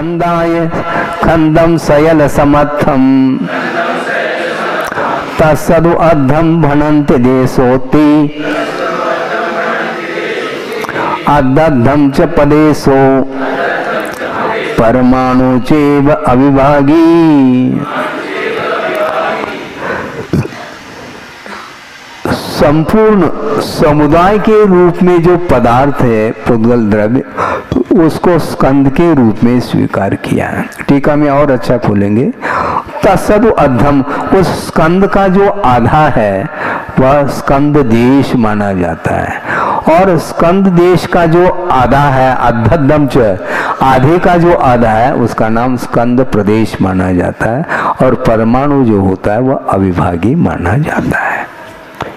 स्कंदाय खंदम सयल समर्थम तत्सदु अद्धम भनन्ति देशोति अदद्धम च पदेशो परमाणु चैव अविभागी। संपूर्ण समुदाय के रूप में जो पदार्थ है पुद्गल द्रव्य, उसको स्कंद के रूप में स्वीकार किया है। टीका में और अच्छा खोलेंगे, तत्सदु अद्धम, उस स्कंद का जो आधा है वह स्कंद देश माना जाता है, और स्कंद देश का जो आधा है अद्धम च, आधे का जो आधा है उसका नाम स्कंद प्रदेश माना जाता है, और परमाणु जो होता है वह अविभागी माना जाता है।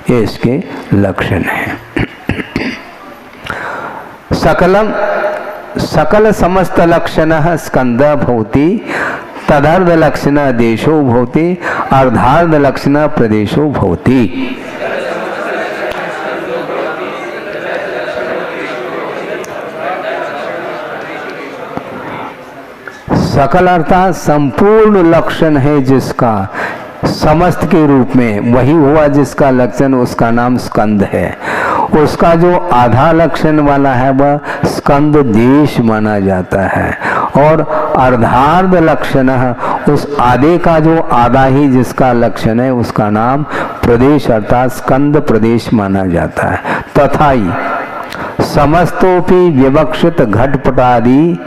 ये इसके लक्षण हैं। सकलम सकल समस्त लक्षण स्कंद भवति, तदर्ध लक्षण देशो भवति, अर्धार्ध लक्षण प्रदेशो भवति। सकल अर्थात संपूर्ण लक्षण है जिसका, समस्त के रूप में वही हुआ जिसका लक्षण, उसका नाम स्कंद है। उसका जो आधा लक्षण वाला है वह स्कंद देश माना जाता है, और अर्धार्ध लक्षण, उस आधे का जो आधा ही जिसका लक्षण है उसका नाम प्रदेश अर्थात स्कंद प्रदेश माना जाता है। तथाई समस्तोपि विवक्षित घटपटादि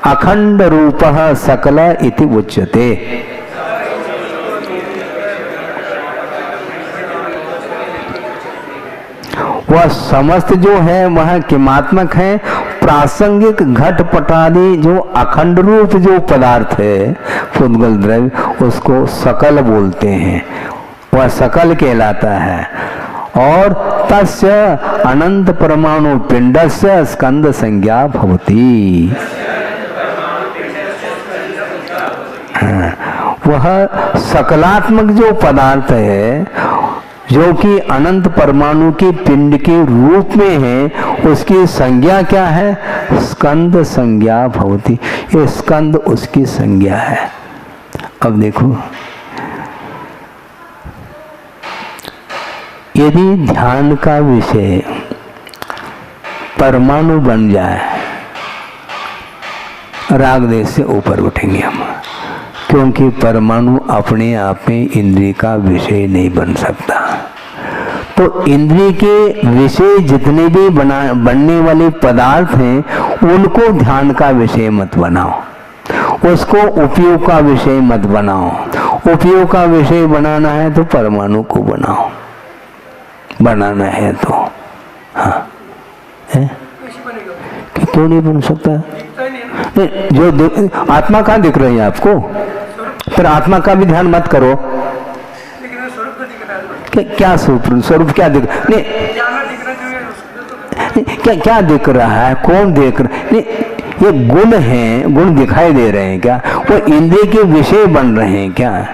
अखंड रूपः सकल इति उच्यते। वह समस्त जो है वह किमात्मक है, प्रासंगिक घटपटादि जो अखंड रूप जो पदार्थ है पुद्गल द्रव्य, उसको सकल बोलते हैं, वह सकल कहलाता है। और तस्य अनंत परमाणु पिंडस्य स्कंद संज्ञा भवति। वह सकलात्मक जो पदार्थ है जो कि अनंत परमाणु के पिंड के रूप में है, उसकी संज्ञा क्या है? स्कंद संज्ञा भवति। ये स्कंद उसकी संज्ञा है। अब देखो, यदि ध्यान का विषय परमाणु बन जाए, राग देश से ऊपर उठेंगे हम, क्योंकि परमाणु अपने आप में इंद्रिय का विषय नहीं बन सकता। तो इंद्रिय के विषय जितने भी बनने वाले पदार्थ हैं उनको ध्यान का विषय मत बनाओ, उसको उपयोग का विषय मत बनाओ। उपयोग का विषय बनाना है तो परमाणु को बनाओ, बनाना है तो। हाँ है? क्यों नहीं बन सकता? नहीं, जो आत्मा कहाँ दिख रही है आपको? फिर आत्मा का भी ध्यान मत करो। क्या स्वरूप क्या दिख नहीं, क्या दिख रहा है? कौन देख रहा है? नहीं, ये गुण हैं, गुण दिखाई दे रहे हैं क्या? वो इंद्रिय के विषय बन रहे हैं क्या?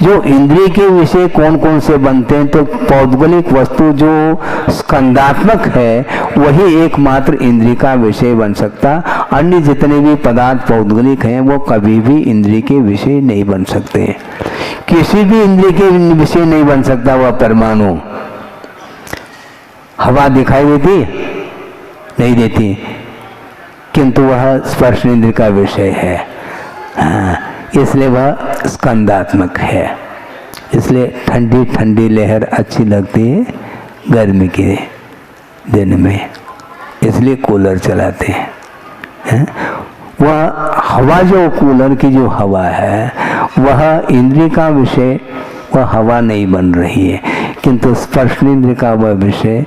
जो इंद्रिय के विषय कौन कौन से बनते हैं? तो पौद्गलिक वस्तु जो स्कंदात्मक है वही एकमात्र इंद्रिय का विषय बन सकता। अन्य जितने भी पदार्थ पौद्गलिक हैं वो कभी भी इंद्रिय के विषय नहीं बन सकते। किसी भी इंद्रिय के विषय नहीं बन सकता वह परमाणु। हवा दिखाई देती नहीं देती, किंतु वह स्पर्श इंद्रिय का विषय है। हाँ, इसलिए वह स्कंदात्मक है। इसलिए ठंडी ठंडी लहर अच्छी लगती है गर्मी के दिन में, इसलिए कूलर चलाते हैं। वह हवा जो कूलर की जो हवा है वह इंद्रिय का विषय, वह हवा नहीं बन रही है, किंतु स्पर्श इंद्रिय का वह विषय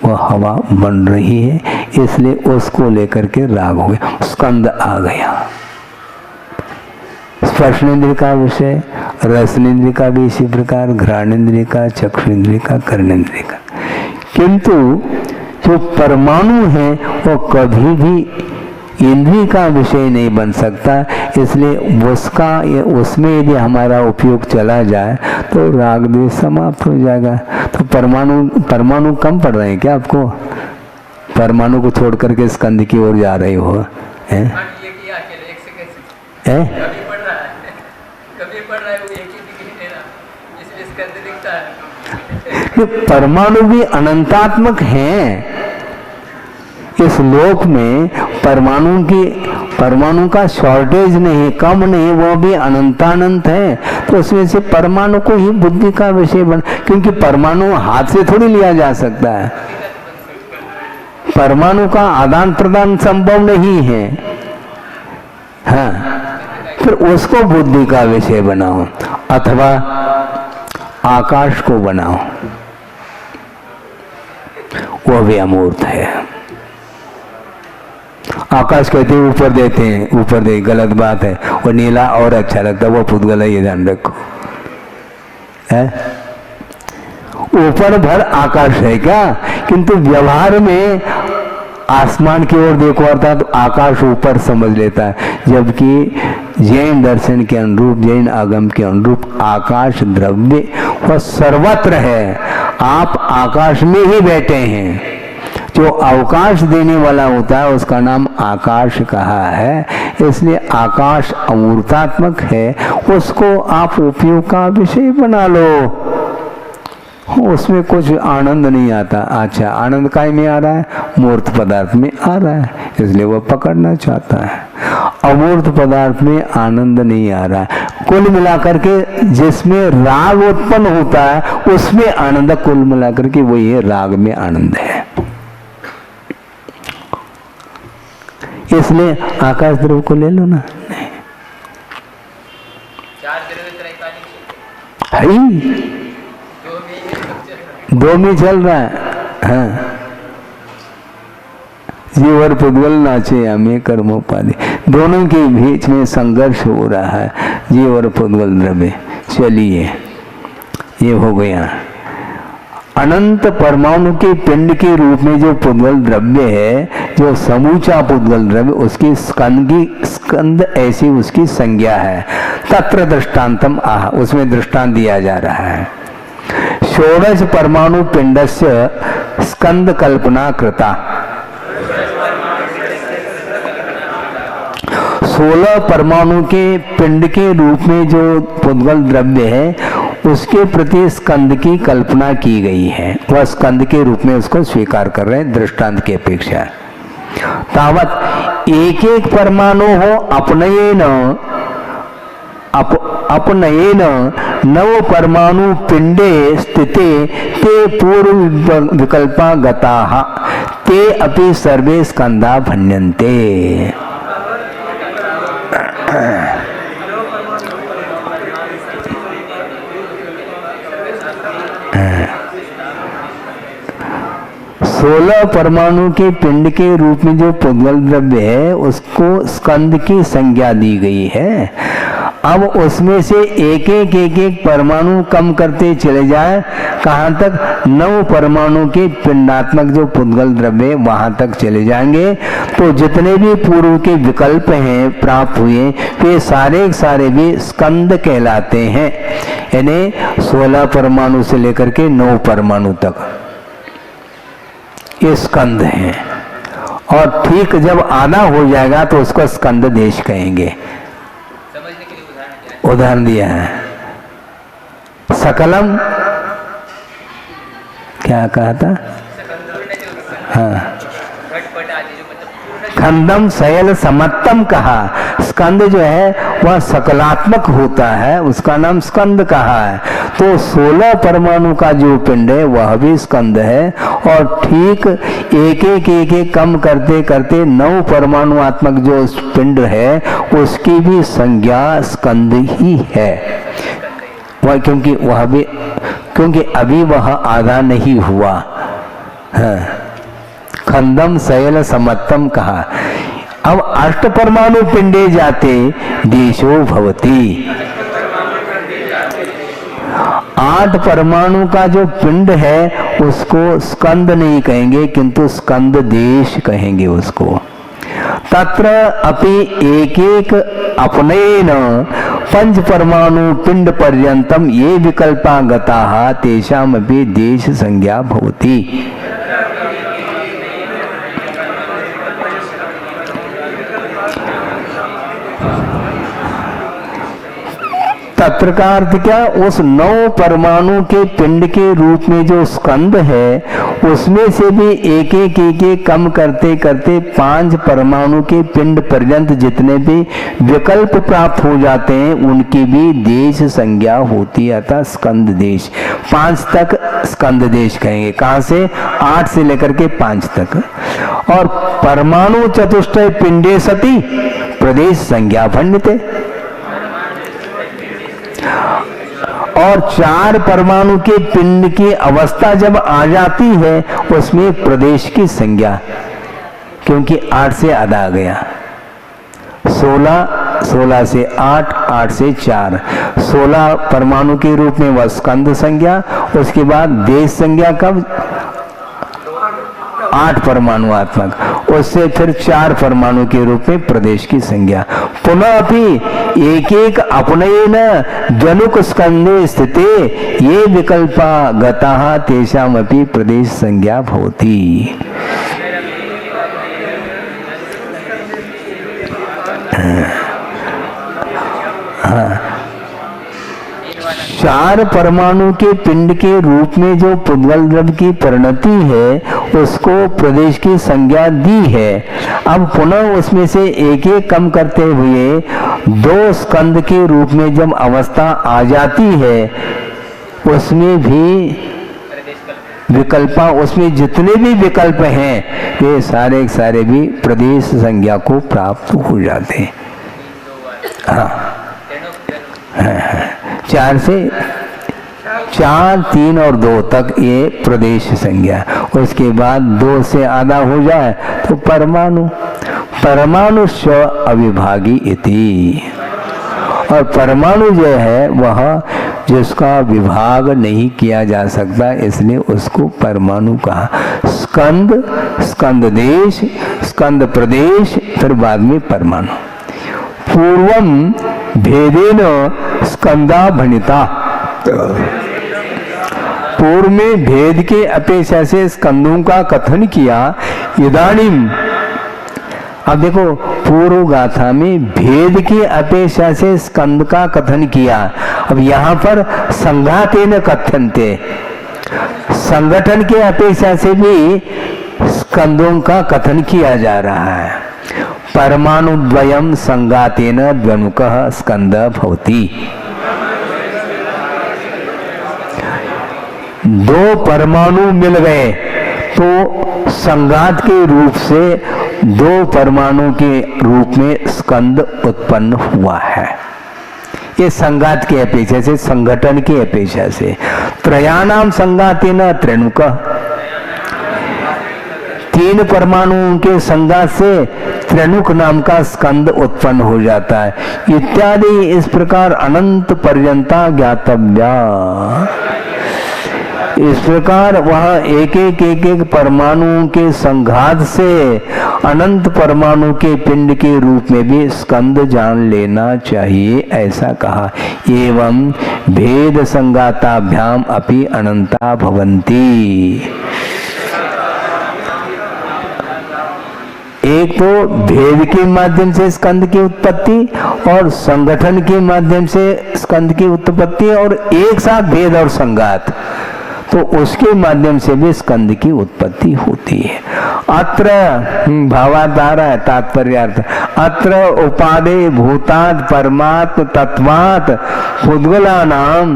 वह हवा बन रही है। इसलिए उसको लेकर के राग हो गया, स्कंद आ गया। स्पर्शेंद्रिय का विषय, रसनेन्द्रिय का भी इसी प्रकार, घ्राणेन्द्रिय का, चक्षुरेंद्रिय का, कर्णेन्द्रिय का। किंतु जो परमाणु है वो कभी भी इंद्रिय का विषय नहीं बन सकता। इसलिए उसमें यदि हमारा उपयोग चला जाए तो राग द्वेष समाप्त हो जाएगा। तो परमाणु कम पड़ रहे हैं क्या आपको? परमाणु को छोड़ करके स्कंद की ओर जा रहे हो हैं? है? कभी पढ़ रहा है वो एक ही दिख नहीं रहा, इसलिए स्कंद दिखता है। परमाणु भी अनंतात्मक हैं। इस लोक में परमाणु का शॉर्टेज नहीं, कम नहीं, वो भी अनंतानंत है। तो उसमें से परमाणु को ही बुद्धि का विषय बन, क्योंकि परमाणु हाथ से थोड़ी लिया जा सकता है, परमाणु का आदान प्रदान संभव नहीं है। हाँ, फिर उसको बुद्धि का विषय बनाओ अथवा आकाश को बनाओ, वो भी अमूर्त है। आकाश कहते हैं ऊपर देते हैं, ऊपर दे, गलत बात है। वो नीला और अच्छा लगता है, वो पुद्गल है, ये ध्यान रखो। है ऊपर भर आकाश है क्या, किंतु व्यवहार में आसमान की ओर देखो अर्थात तो आकाश ऊपर समझ लेता है। जबकि जैन दर्शन के अनुरूप, जैन आगम के अनुरूप आकाश द्रव्य वह सर्वत्र है। आप आकाश में ही बैठे हैं। जो अवकाश देने वाला होता है उसका नाम आकाश कहा है। इसलिए आकाश अमूर्तात्मक है, उसको आप उपयोग का विषय बना लो। उसमें कुछ आनंद नहीं आता। अच्छा, आनंद काय में आ रहा है? मूर्त पदार्थ में आ रहा है, इसलिए वह पकड़ना चाहता है। अमूर्त पदार्थ में आनंद नहीं आ रहा है। कुल मिलाकर के जिसमें राग उत्पन्न होता है उसमें आनंद, कुल मिलाकर के वही है, राग में आनंद है। इसलिए आकाश द्रव्य को ले लो ना। है दो में चल रहा है। हाँ, जीव और पुद्गल नाचे हमें कर्मोपाधि, दोनों के बीच में संघर्ष हो रहा है, जीव और पुद्गल द्रव्य। चलिए, ये हो गया। अनंत परमाणु के पिंड के रूप में जो पुद्गल द्रव्य है, जो समूचा पुद्गल द्रव्य, उसकी स्कंद ऐसी उसकी संज्ञा है। तत्र दृष्टांतम आह, उसमें दृष्टांत दिया जा रहा है। षोडश परमाणु पिंडस्य स्कंद कल्पना कृता। 16 परमाणु के पिंड के रूप में जो पुद्गल द्रव्य है उसके प्रति स्कंद की कल्पना की गई है। वह स्कंद के रूप में उसको स्वीकार कर रहे हैं दृष्टांत की अपेक्षा। तावत एक एक परमाणु हो अपनयेन नव परमाणु पिंडे स्थिते ते पूर्व विकल्पा गताः ते अपि सर्वे स्कंदा भन्यन्ते। 16 परमाणु के पिंड के रूप में जो पुद्गल द्रव्य है उसको स्कंद की संज्ञा दी गई है। अब उसमें से एक एक परमाणु कम करते चले जाए, कहाँ तक? 9 परमाणु के पिंडात्मक जो पुद्गल द्रव्य वहां तक चले जाएंगे। तो जितने भी पूर्व के विकल्प हैं प्राप्त हुए वे सारे भी स्कंद कहलाते हैं। यानी 16 परमाणु से लेकर के 9 परमाणु तक ये स्कंद हैं। और ठीक जब आधा हो जाएगा तो उसको स्कंद देश कहेंगे। उदाहरण दिया है, सकलम क्या कहा था? हाँ, खंडम शयल समत्तम कहा। स्कंद जो है वह सकलात्मक होता है, उसका नाम स्कंद कहा है। तो 16 परमाणु का जो पिंड है वह भी स्कंद है। और ठीक एक कम करते करते 9 परमाणुआत्मक जो पिंड है उसकी भी संज्ञा स्कंद ही है। वह क्योंकि अभी वह आधा नहीं हुआ। हाँ, खंडम शयल समत्तम कहा। अब 8 परमाणु पिंडे जाते देशो भवति। 8 परमाणु का जो पिंड है उसको स्कंद नहीं कहेंगे किंतु स्कंद देश कहेंगे उसको। तत्र अपि एक अपनेन 5 परमाणु पिंड पर्यंतम ये विकल्पा गताः तेषाम अपि देश संज्ञा भवति। तत्र का अर्थ क्या, उस 9 परमाणु के पिंड के रूप में जो स्कंद है उसमें से भी एक एक कम करते करते 5 परमाणु के पिंड पर्यंत जितने भी विकल्प प्राप्त हो जाते हैं उनकी भी देश संज्ञा होती है, अतः स्कंद देश। 5 तक स्कंद देश कहेंगे, कहां से, 8 से लेकर के 5 तक। और परमाणु चतुष्टय पिंडे सती प्रदेश संज्ञा भण्यते, और 4 परमाणु के पिंड की अवस्था जब आ जाती है उसमें प्रदेश की संज्ञा, क्योंकि 8 से आधा आ गया, 16 से 8, 8 से 4, 16 परमाणु के रूप में वह स्कंद संज्ञा। उसके बाद देश संज्ञा कब, 8 परमाणुआत्मक, उससे फिर 4 परमाणु के रूप में प्रदेश की संज्ञा। पुनः भी एक एक अपने न जनुक स्कंदे स्थिते ये विकल्पा गताः तेषामपि प्रदेश संज्ञा भवति। हाँ, 4 परमाणु के पिंड के रूप में जो पुद्गल द्रव्य की परिणति है उसको प्रदेश की संज्ञा दी है। अब पुनः उसमें से एक एक कम करते हुए 2 स्कंद के रूप में जब अवस्था आ जाती है उसमें भी विकल्पा, उसमें जितने भी विकल्प हैं वे सारे सारे भी प्रदेश संज्ञा को प्राप्त हो जाते हैं। हाँ, 4 से 4, 3 और 2 तक ये प्रदेश संज्ञा। उसके बाद 2 से आधा हो जाए तो परमाणु, परमाणु स्व अविभागी इति। और परमाणु जो है वह जिसका विभाग नहीं किया जा सकता इसलिए उसको परमाणु कहा। स्कंद, स्कंद देश, स्कंद प्रदेश, फिर बाद में परमाणु। पूर्वम भेदेन स्कंदा भणिता, पूर्व में भेद के अपेक्षा से स्कंदों का कथन किया। इदानीम, अब देखो पूर्व गाथा में भेद की अपेक्षा से स्कंद का कथन किया, अब यहाँ पर संघातेन कथ्यन्ते, संगठन के अपेक्षा से भी स्कंदों का कथन किया जा रहा है। परमाणु द्वयम संघातेन द्वनुकः स्कंद भवति। 2 परमाणु मिल गए तो संघात के रूप से 2 परमाणु के रूप में स्कंद उत्पन्न हुआ है। ये संघात की अपेक्षा से, संगठन की अपेक्षा से। त्रयाणाम संघातेन त्रेणुकः, 3 परमाणुओं के संघात से त्रेणुक नाम का स्कंद उत्पन्न हो जाता है। इत्यादि इस प्रकार अनंत पर्यंता ज्ञातव्या। इस प्रकार वह एक एक परमाणुओं के संघात से अनंत परमाणु के पिंड के रूप में भी स्कंद जान लेना चाहिए, ऐसा कहा। एवं भेद संघाताभ्याम अपि अनंता भवन्ति। एक तो भेद के माध्यम से स्कंद की उत्पत्ति और संगठन के माध्यम से स्कंद की उत्पत्ति, और एक साथ भेद और संघात, तो उसके माध्यम से भी स्कंद की उत्पत्ति होती है। अत्र भावाधारा है, तात्पर्यार्थ। अत्र उपादे भूतात् परमात्म तत्वात् पुद्गलानां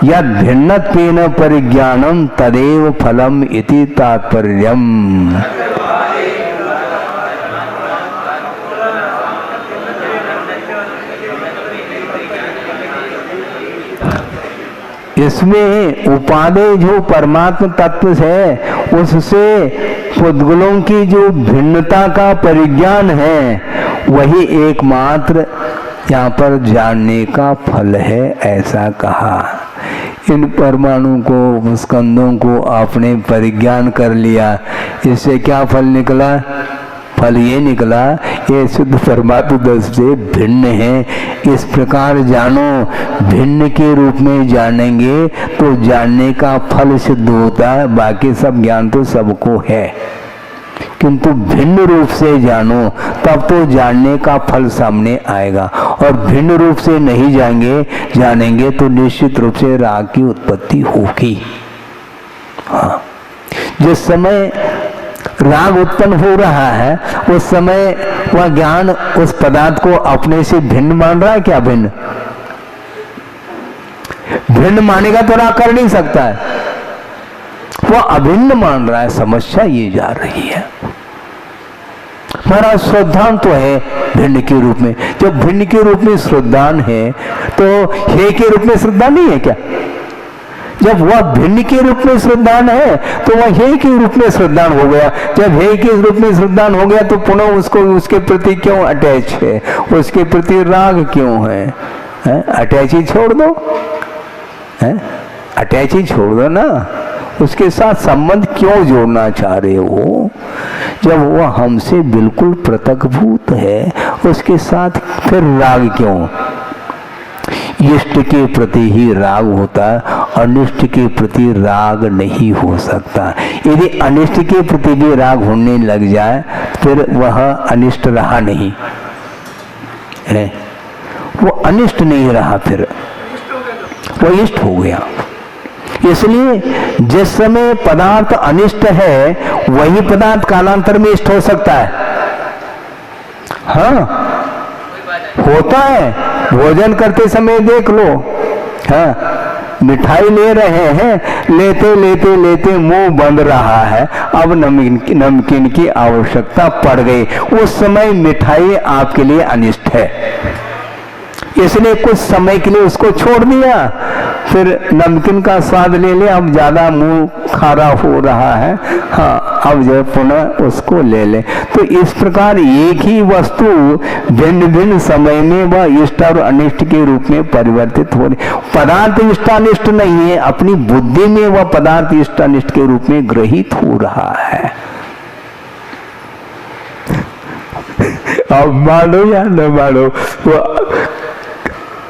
यद् भिन्नत्वेन परिज्ञानम तदेव फलम इति तात्पर्यम्। इसमें उपादेय जो परमात्म तत्व है उससे पुद्गलों की जो भिन्नता का परिज्ञान है वही एकमात्र यहाँ पर जानने का फल है, ऐसा कहा। इन परमाणु को, स्कंदों को आपने परिज्ञान कर लिया, इससे क्या फल निकला? फल ये निकला ये शुद्ध परमात्म दस से भिन्न है। इस प्रकार जानो, भिन्न के रूप में जानेंगे तो जानने का फल सिद्ध होता है। बाकी सब ज्ञान तो सबको है, किंतु भिन्न रूप से जानो, तब तो जानने का फल सामने आएगा। और भिन्न रूप से नहीं जानेंगे तो निश्चित रूप से राग की उत्पत्ति होगी। हाँ, जिस समय राग उत्पन्न हो रहा है उस समय वह ज्ञान उस पदार्थ को अपने से भिन्न मान रहा है। क्या भिन्न? भिन्न मानेगा तो राग कर नहीं सकता है, वह अभिन्न मान रहा है। समस्या ये जा रही है। हमारा श्रद्धान तो है भिन्न के रूप में। जब भिन्न के रूप में श्रद्धान है तो हे के रूप में श्रद्धा नहीं है क्या? जब वह भिन्न के रूप में श्रद्धान है तो वह हे के रूप में श्रद्धान हो गया। जब हे के रूप में श्रद्धान हो गया तो पुनः उसको उसके प्रति क्यों अटैच है, उसके प्रति राग क्यों है? अटैच ही छोड़ दो, अटैच ही छोड़ दो ना। उसके साथ संबंध क्यों जोड़ना चाह रहे हो? जब वह हमसे बिल्कुल पृथकभूत है उसके साथ फिर राग क्यों? इष्ट के प्रति ही राग होता है, अनिष्ट के प्रति राग नहीं हो सकता। यदि अनिष्ट के प्रति भी राग होने लग जाए फिर वह अनिष्ट रहा नहीं है, वो अनिष्ट नहीं रहा, फिर वो इष्ट हो गया। इसलिए जिस समय पदार्थ अनिष्ट है वही पदार्थ कालांतर में इष्ट हो सकता है। हाँ, होता है। भोजन करते समय देख लो, हाँ, मिठाई ले रहे हैं, लेते लेते लेते मुंह बंद रहा है, अब नमकीन की आवश्यकता पड़ गई। उस समय मिठाई आपके लिए अनिष्ट है, इसलिए कुछ समय के लिए उसको छोड़ दिया, फिर नमकीन का स्वाद ले ले, अब ज्यादा मुंह खारा हो रहा है, हाँ, अब जो पुनः उसको ले ले। तो इस प्रकार एक ही वस्तु भिन्न भिन्न समय में वह इष्ट और अनिष्ट के रूप में परिवर्तित हो रही। पदार्थ इष्टानिष्ट नहीं है, अपनी बुद्धि में वह पदार्थ इष्टानिष्ट के रूप में ग्रहित हो रहा है। अब मानो या न मानो,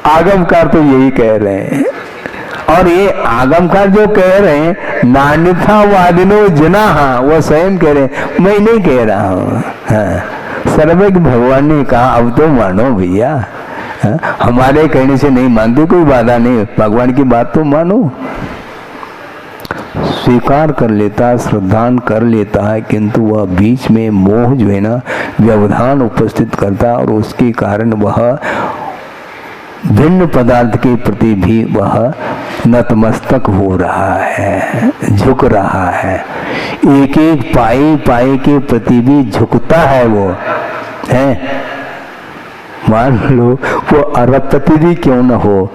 आगमकार तो यही कह रहे हैं। और ये आगमकार जो कह रहे हैं नान्यथा वादिनो जनाः, वो स्वयं कह रहे हैं, मैं नहीं कह रहा हूँ। हाँ, सर्वज्ञ भगवान ने कहा अब तो मानो भैया। हाँ, हमारे कहने से नहीं मानते कोई बाधा नहीं, भगवान की बात तो मानो। स्वीकार कर लेता है, श्रद्धान कर लेता है, किंतु वह बीच में मोह जो है ना व्यवधान उपस्थित करता है और उसके कारण वह भिन्न पदार्थ के प्रति भी वह नतमस्तक हो रहा है, झुक रहा है। एक एक पाई के प्रति भी झुकता है वो है। मान लो वो अरबपति भी क्यों न हो,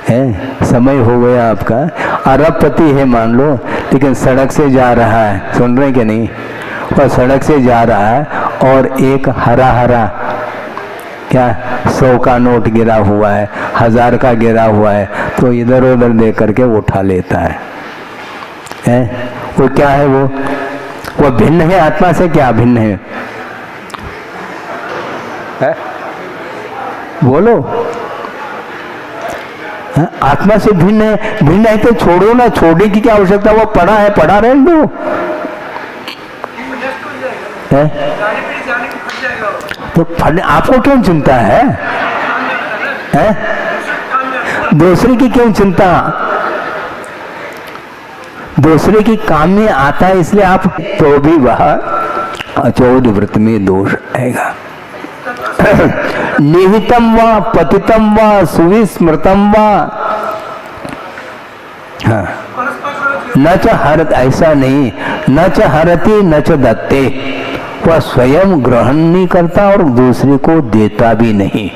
है, समय हो गया आपका, अरबपति है मान लो, लेकिन सड़क से जा रहा है, सुन रहे क्या नहीं, और सड़क से जा रहा है और एक हरा हरा क्या 100 का नोट गिरा हुआ है, 1000 का गिरा हुआ है, तो इधर उधर देख करके उठा लेता है। वो क्या है? वो भिन्न है आत्मा से। क्या भिन्न है? बोलो। आत्मा से भिन्न है। भिन्न है तो छोड़ो ना, छोड़ने की क्या आवश्यकता? वो पड़ा है, पड़ा रहने दो। तो आपको क्यों चिंता है? दूसरे की क्यों चिंता? दूसरे की काम में आता है इसलिए आप, तो भी वह अचौद व्रत में दोष आएगा। निहितम व पतितम व सुविस्मृतम व, हाँ, न च हरत, ऐसा नहीं, न च हरति न च दत्ते, वह स्वयं ग्रहण नहीं करता और दूसरे को देता भी नहीं,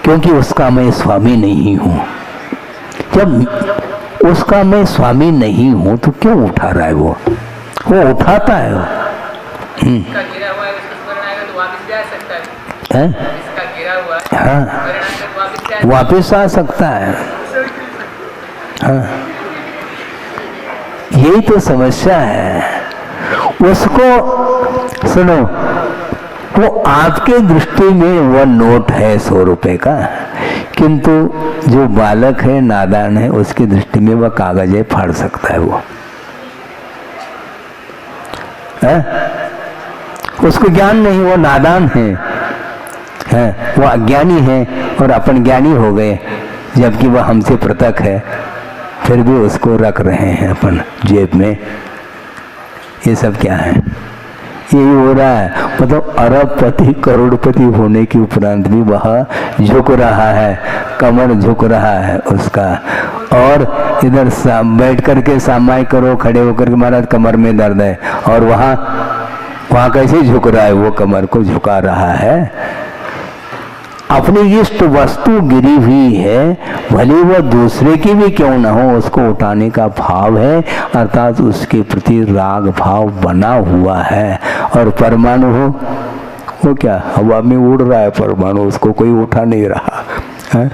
क्योंकि उसका मैं स्वामी नहीं हूं। जब उसका मैं स्वामी नहीं हूं तो क्यों उठा रहा है? वो उठाता है। इसका गिरा हुआ है, उसको स्मरण आएगा तो वापस जा सकता है। इसका गिरा हुआ है, हाँ, वापस आ सकता है। हाँ, यही तो समस्या है। उसको सुनो, वो आपके दृष्टि में वह नोट है 100 रुपए का, किंतु जो बालक है, नादान है, उसकी दृष्टि में वह कागज है, फाड़ सकता है वो। है? उसको ज्ञान नहीं, वो नादान है, वो अज्ञानी है और अपन ज्ञानी हो गए, जबकि वह हमसे पृथक है, फिर भी उसको रख रहे हैं अपन जेब में। ये सब क्या है? यही हो रहा है। मतलब अरबपति करोड़पति होने के उपरांत भी वह झुक रहा है, कमर झुक रहा है उसका। और इधर बैठ करके सामाई करो, खड़े होकर के महाराज कमर में दर्द है, और वहाँ कैसे झुक रहा है? वो कमर को झुका रहा है। अपनी इष्ट वस्तु गिरी हुई है, भले वह दूसरे की भी क्यों न हो, उसको उठाने का भाव है, अर्थात उसके प्रति राग भाव बना हुआ है। और परमाणु हो, वो क्या हवा में उड़ रहा है परमाणु, उसको कोई उठा नहीं रहा है,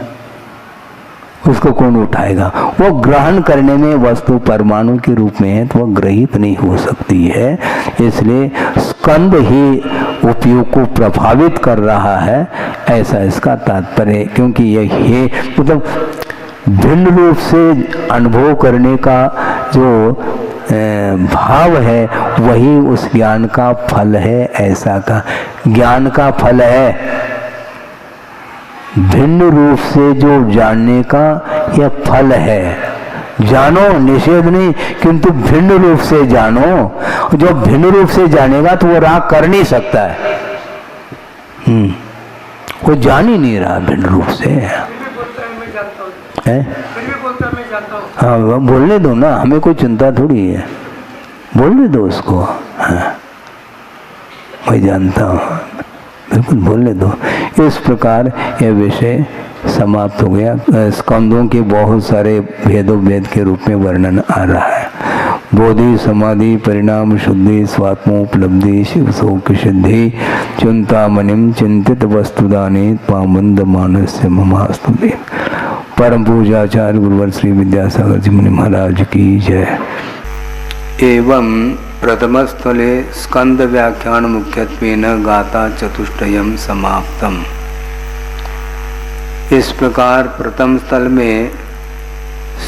उसको कौन उठाएगा? वो ग्रहण करने में वस्तु परमाणु के रूप में है, तो वह ग्रहित नहीं हो सकती है। इसलिए स्कंद ही उपयोग को प्रभावित कर रहा है, ऐसा इसका तात्पर्य। क्योंकि ये मतलब भिन्न रूप से अनुभव करने का जो भाव है, वही उस ज्ञान का फल है। ऐसा का ज्ञान का फल है भिन्न रूप से जो जानने का यह फल है। जानो, निषेध नहीं, किंतु भिन्न रूप से जानो। जो भिन्न रूप से जानेगा तो वो राग कर नहीं सकता है। वो जान ही नहीं रहा भिन्न रूप से है। हाँ, बोलने दो ना, हमें कोई चिंता थोड़ी है, बोलने दो उसको। हाँ, मैं जानता हूँ, बिल्कुल बोलने दो। इस प्रकार यह विषय समाप्त हो गया। स्कंदों के बहुत सारे भेदोभेद के रूप में वर्णन आ रहा है। बोधि, समाधि, परिणाम, शुद्धि, स्वात्मोपलब्धि, शिव शोक सिद्धि, चिंतामणिम चिंतित वस्तुदाने पामुंद मानस्य ममास्तुते। परम पूजाचार्य गुरुवर श्री विद्यासागर जी मुनि महाराज की जय। एवं प्रथम स्थले स्कंद व्याख्यान मुख्यत्वेन गाथा चतुष्टयम समाप्तम। इस प्रकार प्रथम स्थल में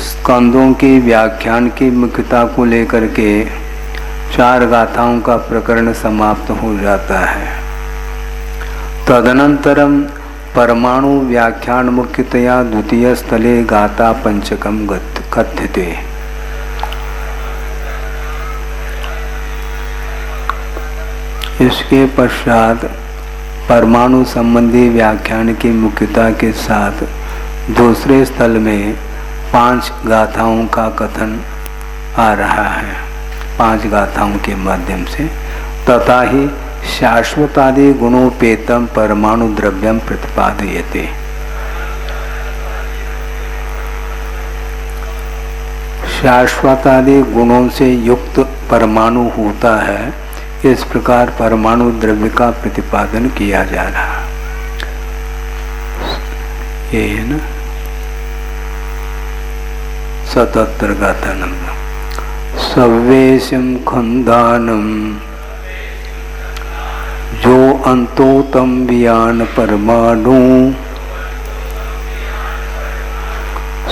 स्कंदों के व्याख्यान की मुख्यता को लेकर के 4 गाथाओं का प्रकरण समाप्त हो जाता है। तदनंतरम परमाणु व्याख्यान मुख्यतया द्वितीय स्थले गाथा पंचकम कथ्यते। इसके पश्चात परमाणु संबंधी व्याख्यान की मुख्यता के साथ दूसरे स्थल में 5 गाथाओं का कथन आ रहा है। 5 गाथाओं के माध्यम से तथा ही शाश्वतादि गुणोपेतम परमाणु द्रव्यम प्रतिपादयते। शाश्वतादि गुणों से युक्त परमाणु होता है, इस प्रकार परमाणु द्रव्य का प्रतिपादन किया जा रहा ये है ना। 77 गाथा नंबर। सवेशम खंदानम जो अंतोतम वियान परमाणु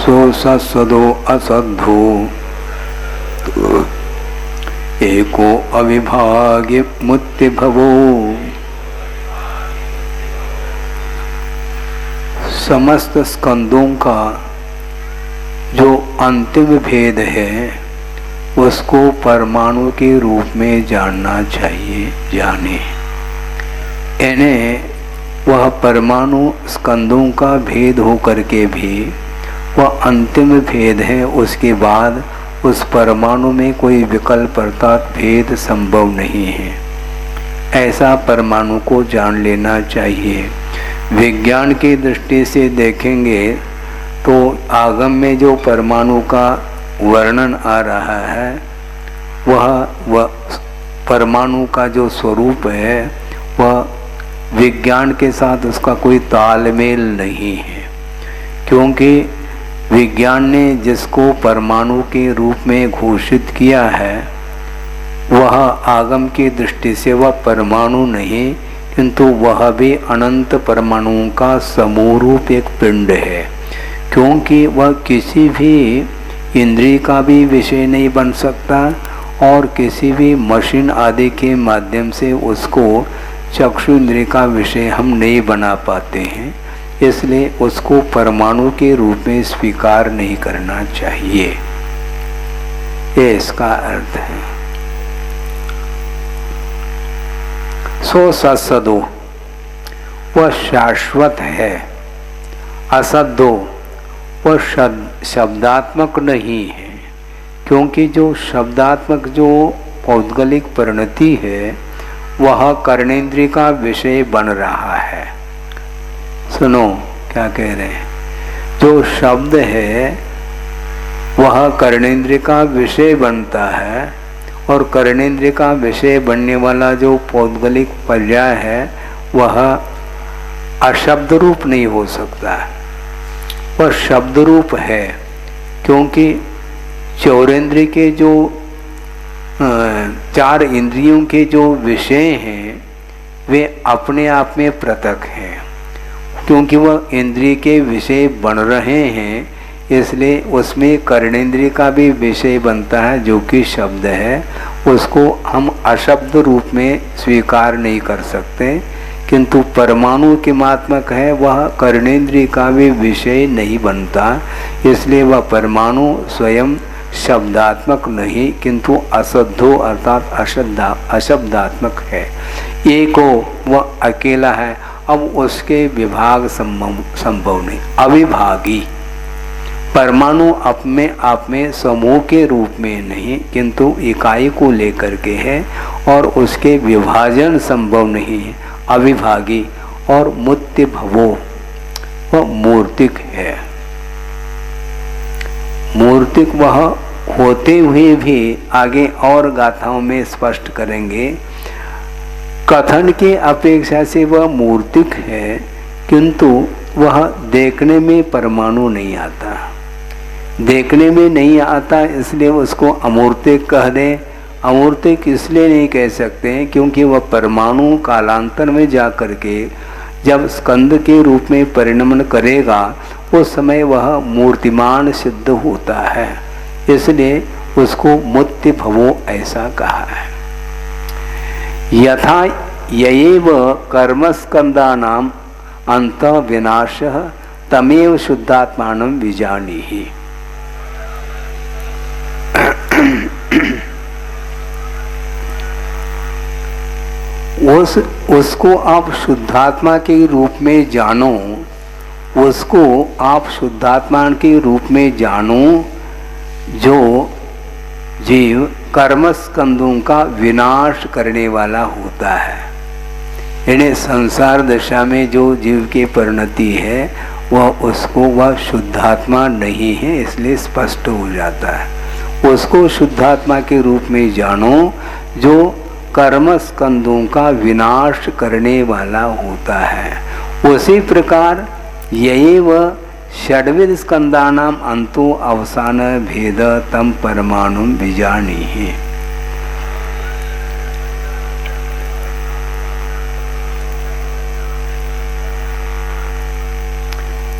सो सदो असद्धो एको अविभाग्य मुत्य भवो। समस्त स्कंदों का जो अंतिम भेद है उसको परमाणु के रूप में जानना चाहिए, जाने। इन्हें वह परमाणु स्कंदों का भेद हो करके भी वह अंतिम भेद है, उसके बाद उस परमाणु में कोई विकल्प अर्थात भेद संभव नहीं है। ऐसा परमाणु को जान लेना चाहिए। विज्ञान की दृष्टि से देखेंगे तो आगम में जो परमाणु का वर्णन आ रहा है वह परमाणु का जो स्वरूप है वह विज्ञान के साथ उसका कोई तालमेल नहीं है। क्योंकि विज्ञान ने जिसको परमाणु के रूप में घोषित किया है वह आगम की दृष्टि से वह परमाणु नहीं, किंतु वह भी अनंत परमाणुओं का समूह रूप एक पिंड है। क्योंकि वह किसी भी इंद्रिय का भी विषय नहीं बन सकता और किसी भी मशीन आदि के माध्यम से उसको चक्षु इंद्रिय का विषय हम नहीं बना पाते हैं, इसलिए उसको परमाणु के रूप में स्वीकार नहीं करना चाहिए। ये इसका अर्थ है। सो सत्सदो वह शाश्वत है, असदो वह शब्दात्मक नहीं है, क्योंकि जो शब्दात्मक जो पौद्गलिक परिणति है वह कर्णेंद्रिय का विषय बन रहा है। सुनो क्या कह रहे हैं, जो शब्द है वह कर्णेंद्रिय का विषय बनता है, और कर्णेंद्रिय का विषय बनने वाला जो पौद्गलिक पर्याय है वह अशब्द रूप नहीं हो सकता, वह शब्द रूप है, क्योंकि चौरेंद्रिय के जो चार इंद्रियों के जो विषय हैं वे अपने आप में पृथक हैं, क्योंकि वह इंद्रिय के विषय बन रहे हैं, इसलिए उसमें कर्णेंद्रिय का भी विषय बनता है जो कि शब्द है, उसको हम अशब्द रूप में स्वीकार नहीं कर सकते। किंतु परमाणु के मात्मक है, वह कर्णेंद्रिय का भी विषय नहीं बनता, इसलिए वह परमाणु स्वयं शब्दात्मक नहीं किंतु असद्धो अर्थात अशब्दात्मक है। एक हो वह अकेला है, अब उसके विभाग संभव नहीं, अविभागी। परमाणु अपने आप में समूह के रूप में नहीं किंतु इकाई को लेकर के है, और उसके विभाजन संभव नहीं है, अविभागी। और मुत्य भवो वह मूर्तिक है, मूर्तिक वह होते हुए भी आगे और गाथाओं में स्पष्ट करेंगे। कथन की अपेक्षा से वह मूर्तिक है, किंतु वह देखने में परमाणु नहीं आता, देखने में नहीं आता, इसलिए उसको अमूर्तिक कह दें। अमूर्तिक इसलिए नहीं कह सकते हैं क्योंकि वह परमाणु कालांतर में जा कर के जब स्कंद के रूप में परिणमन करेगा उस समय वह मूर्तिमान सिद्ध होता है, इसलिए उसको मुत्य भवो ऐसा कहा है। यथा ययेव कर्मस्कंदानाम अंत विनाशः तमेव शुद्धात्मानं विजानीहि। उसको आप शुद्धात्मा के रूप में जानो, उसको आप शुद्धात्मा के रूप में जानो जो जीव कर्मस्कंदों का विनाश करने वाला होता है। यानी संसार दशा में जो जीव की परिणति है वह शुद्धात्मा नहीं है, इसलिए स्पष्ट हो जाता है। उसको शुद्धात्मा के रूप में जानो जो कर्मस्कंदों का विनाश करने वाला होता है। उसी प्रकार ययेव षड्विध स्कंदानाम अंतो अवसान भेद तम परमाणु विजानीहि।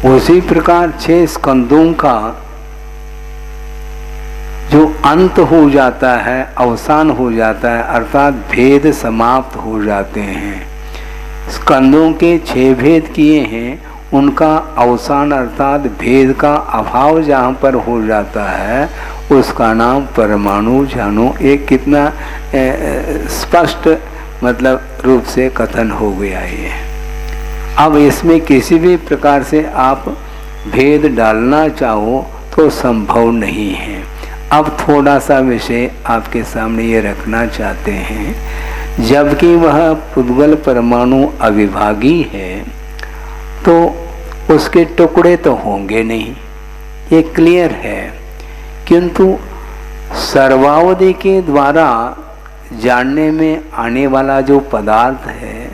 उसी प्रकार 6 स्कंदों का जो अंत हो जाता है, अवसान हो जाता है, अर्थात भेद समाप्त हो जाते हैं। स्कंदों के 6 भेद किए हैं, उनका अवसान अर्थात भेद का अभाव जहाँ पर हो जाता है उसका नाम परमाणु जानो। एक कितना स्पष्ट मतलब रूप से कथन हो गया ये। अब इसमें किसी भी प्रकार से आप भेद डालना चाहो तो संभव नहीं है। अब थोड़ा सा विषय आपके सामने ये रखना चाहते हैं, जबकि वह पुद्गल परमाणु अविभागी है तो उसके टुकड़े तो होंगे नहीं, ये क्लियर है। किंतु सर्वावधि के द्वारा जानने में आने वाला जो पदार्थ है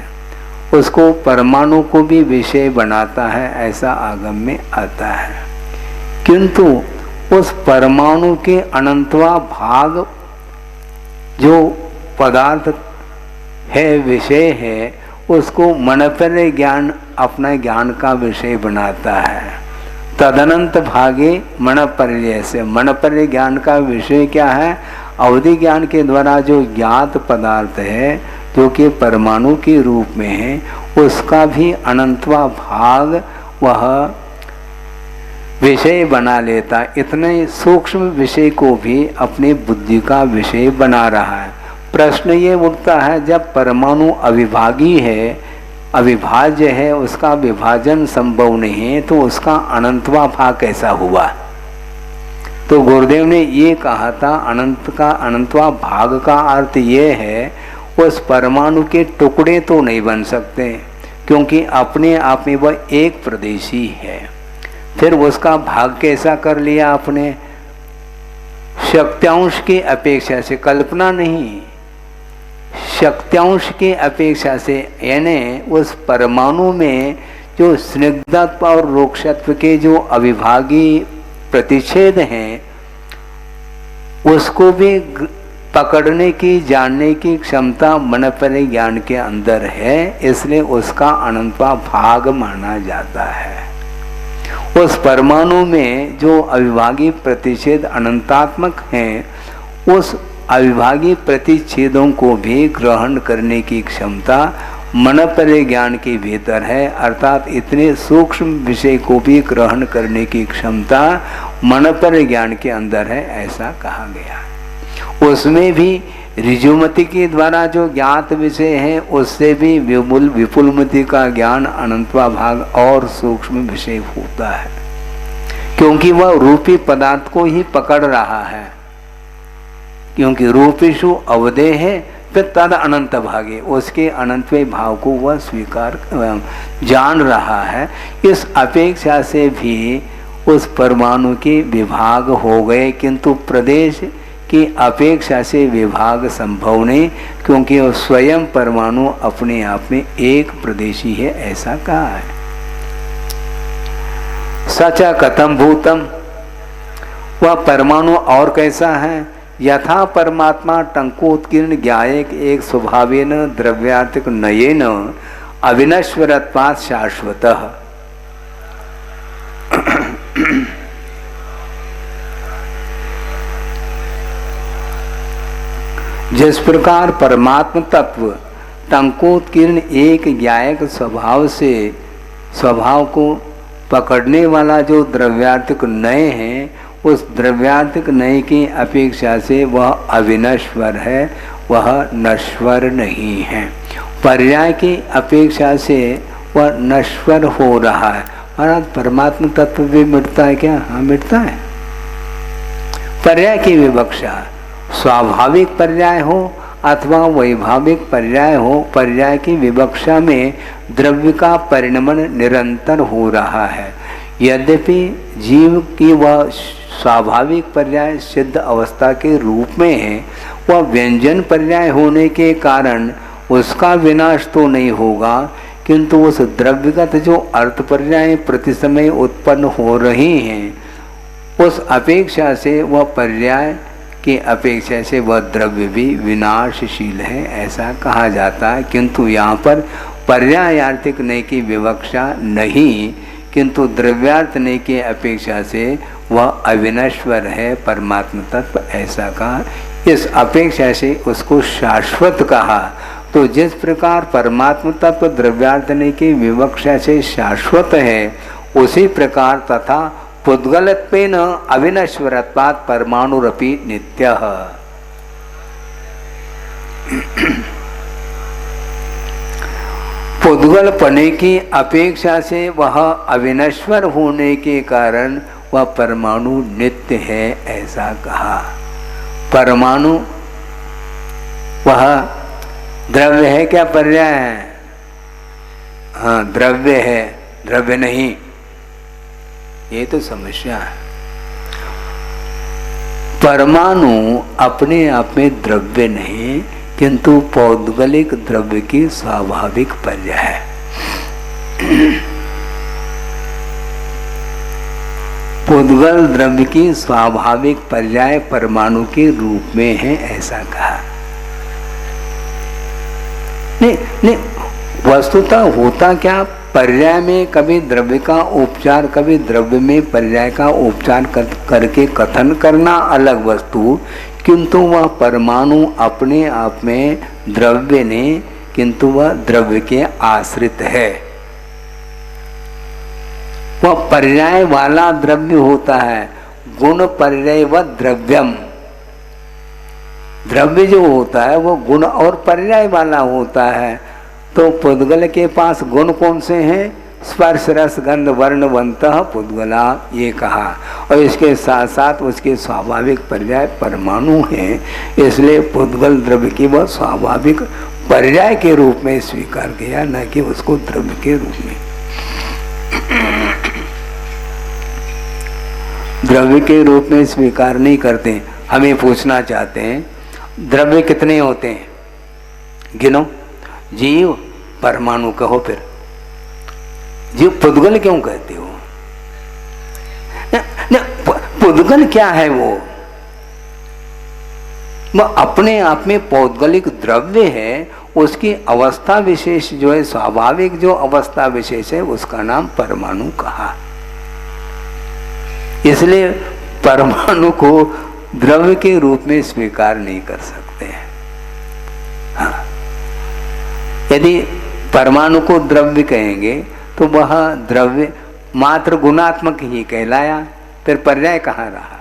उसको परमाणु को भी विषय बनाता है, ऐसा आगम में आता है। किंतु उस परमाणु के अनंतवा भाग जो पदार्थ है, विषय है, उसको मनपर्य ज्ञान अपना ज्ञान का विषय बनाता है। तदनंत भागे मनपर्य से, मनपर्य ज्ञान का विषय क्या है? अवधि ज्ञान के द्वारा जो ज्ञात पदार्थ है जो कि परमाणु के रूप में है, उसका भी अनंतवा भाग वह विषय बना लेता। इतने सूक्ष्म विषय को भी अपनी बुद्धि का विषय बना रहा है। प्रश्न ये उठता है, जब परमाणु अविभागी है, अविभाज्य है, उसका विभाजन संभव नहीं है, तो उसका अनंतवा भाग कैसा हुआ? तो गुरुदेव ने ये कहा था, अनंत का अनंतवा भाग का अर्थ ये है, उस परमाणु के टुकड़े तो नहीं बन सकते, क्योंकि अपने आप में वह एक प्रदेशी है। फिर उसका भाग कैसा कर लिया आपने? शक्त्यांश की अपेक्षा से, कल्पना नहीं, शक्त्यांश की अपेक्षा से, यानी उस परमाणु में जो स्निग्धत्व और रोक्षत्व के जो अविभागी प्रतिच्छेद हैं, उसको भी पकड़ने की, जानने की क्षमता मन परिज्ञान के अंदर है, इसलिए उसका अनंतवा भाग माना जाता है। उस परमाणु में जो अविभागी प्रतिच्छेद अनंतात्मक हैं, उस अविभागी प्रतिच्छेदों को भी ग्रहण करने की क्षमता मन परिज्ञान के भीतर है, अर्थात इतने सूक्ष्म विषय को भी ग्रहण करने की क्षमता मन परिज्ञान के अंदर है, ऐसा कहा गया। उसमें भी ऋजुमति के द्वारा जो ज्ञात विषय है, उससे भी विपुलमति का ज्ञान अनंतवा भाग और सूक्ष्म विषय होता है, क्योंकि वह रूपी पदार्थ को ही पकड़ रहा है, क्योंकि रूपेषु अवधे है, फिर तद अनंत भागे, उसके अनंतवे भाव को वह स्वीकार जान रहा है। इस अपेक्षा से भी उस परमाणु के विभाग हो गए, किंतु प्रदेश की अपेक्षा से विभाग संभव नहीं, क्योंकि वो स्वयं परमाणु अपने आप में एक प्रदेशी है, ऐसा कहा है। सचा कथम भूतम, वह परमाणु और कैसा है? यथा परमात्मा टंकोत्कीर्ण ज्ञायक एक स्वभावेन द्रव्यार्थिक नयेन अविनश्वरत्वात् शाश्वतः। जिस प्रकार परमात्म तत्व टंकोत्कीर्ण एक ज्ञायक स्वभाव से, स्वभाव को पकड़ने वाला जो द्रव्यार्थिक नय है, उस द्रव्यार्थिक नय की अपेक्षा से वह अविनश्वर है, वह नश्वर नहीं है। पर्याय की अपेक्षा से वह नश्वर हो रहा है। महाराज, परमात्म तत्व भी मिटता है क्या? हाँ, मिटता है। पर्याय की विवक्षा, स्वाभाविक पर्याय हो अथवा वैभाविक पर्याय हो, पर्याय की विवक्षा में द्रव्य का परिणमन निरंतर हो रहा है। यद्यपि जीव की वह स्वाभाविक पर्याय सिद्ध अवस्था के रूप में है, वह व्यंजन पर्याय होने के कारण उसका विनाश तो नहीं होगा, किंतु उस द्रव्यगत जो अर्थ पर्याय प्रति समय उत्पन्न हो रही हैं, उस अपेक्षा से वह पर्याय की अपेक्षा से वह द्रव्य भी विनाशशील है, ऐसा कहा जाता है। किंतु यहाँ पर पर्यायार्थिक नय की विवक्षा नहीं, किंतु द्रव्यार्थ नय की अपेक्षा से वह अविनश्वर है परमात्म तत्व, ऐसा कहा। इस अपेक्षा से उसको शाश्वत कहा। तो जिस प्रकार परमात्म तत्व द्रव्यार्थ नय की विवक्षा से शाश्वत है, उसी प्रकार तथा पुद्गलत्वेन अविनश्वरत्वात् परमाणुरपि नित्यः। पुद्गल पने की अपेक्षा से वह अविनश्वर होने के कारण वह परमाणु नित्य है, ऐसा कहा। परमाणु वह द्रव्य है क्या पर्याय है? हाँ, द्रव्य है, द्रव्य नहीं, ये तो समस्या है। परमाणु अपने आप में द्रव्य नहीं, किंतु पौद्गलिक द्रव्य की स्वाभाविक पर्याय है। पुद्गल द्रव्य की स्वाभाविक पर्याय परमाणु के रूप में है, ऐसा कहा। नहीं, वस्तुतः होता क्या, पर्याय में कभी द्रव्य का उपचार, कभी द्रव्य में पर्याय का उपचार करके कथन करना अलग वस्तु, किंतु वह परमाणु अपने आप में द्रव्य ने, किंतु वह द्रव्य के आश्रित है। वह पर्याय वाला द्रव्य होता है, गुण पर्याय व द्रव्यम। द्रव्य जो होता है वो गुण और पर्याय वाला होता है। तो पुद्गल के पास गुण कौन से हैं? स्पर्श रस गंध वर्णवंतः पुद्गला, ये कहा। और इसके साथ साथ उसके स्वाभाविक पर्याय परमाणु हैं, इसलिए पुद्गल द्रव्य की वह स्वाभाविक पर्याय के रूप में स्वीकार किया, न कि उसको द्रव्य के रूप में। द्रव्य के रूप में स्वीकार नहीं करते। हमें पूछना चाहते हैं द्रव्य कितने होते हैं, गिनो। जीव, परमाणु कहो, फिर जीव पुद्गल क्यों कहते हो? पुद्गल क्या है? वो अपने आप में पौद्गलिक द्रव्य है, उसकी अवस्था विशेष जो है, स्वाभाविक जो अवस्था विशेष है, उसका नाम परमाणु कहा। इसलिए परमाणु को द्रव्य के रूप में स्वीकार नहीं कर सकते हैं। हाँ, यदि परमाणु को द्रव्य कहेंगे तो वह द्रव्य मात्र गुणात्मक ही कहलाया, फिर पर्याय कहाँ रहा?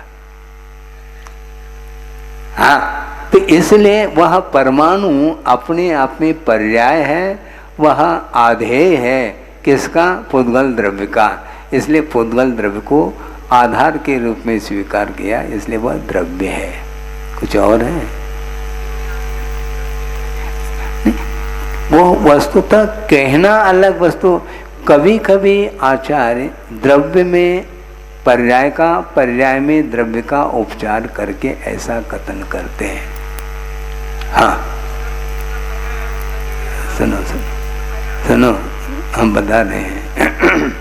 हाँ, तो इसलिए वह परमाणु अपने आप में पर्याय है, वह आधेय है। किसका? पुद्गल द्रव्य का। इसलिए पुद्गल द्रव्य को आधार के रूप में स्वीकार किया, इसलिए वह द्रव्य है। कुछ और है? वो वस्तुतः कहना अलग वस्तु। कभी कभी आचार्य द्रव्य में पर्याय का, पर्याय में द्रव्य का उपचार करके ऐसा कथन करते हैं। हाँ, सुनो सुनो सुनो, हम बता रहे हैं।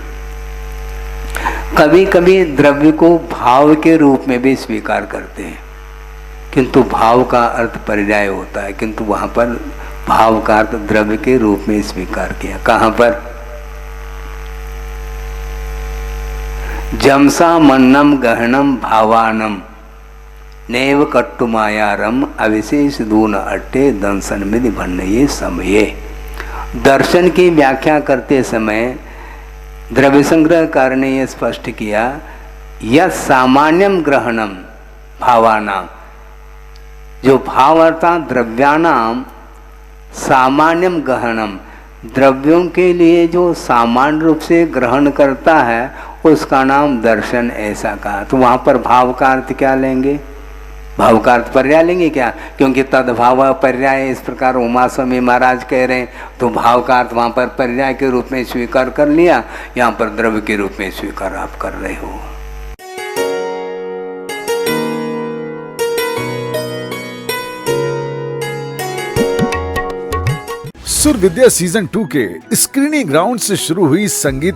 कभी कभी द्रव्य को भाव के रूप में भी स्वीकार करते हैं, किंतु भाव का अर्थ पर्याय होता है, किंतु वहां पर भाव का अर्थ द्रव्य के रूप में स्वीकार किया। कहां पर? जमसा मन्नम गहनम भावानम नैव कट्टुमायारम अविशेष दून अट्टे दंसन मिधि भन्नये समये। दर्शन की व्याख्या करते समय द्रव्य संग्रहकार ने यह स्पष्ट किया, यह सामान्यम ग्रहणम भावानाम, जो भाव अर्थात द्रव्यानाम सामान्यम गहनम, द्रव्यों के लिए जो सामान्य रूप से ग्रहण करता है उसका नाम दर्शन, ऐसा कहा। तो वहाँ पर भाव का अर्थ क्या लेंगे? भाव का अर्थ पर्याय लेंगे क्या? क्योंकि तद्भाव पर्याय इस प्रकार उमा स्वामी महाराज कह रहे हैं, तो भाव का अर्थ वहाँ पर पर्याय के रूप में स्वीकार कर लिया, यहाँ पर द्रव्य के रूप में स्वीकार आप कर रहे हो। सुर विद्या सीजन 2 के स्क्रीनिंग राउंड से शुरू हुई संगीत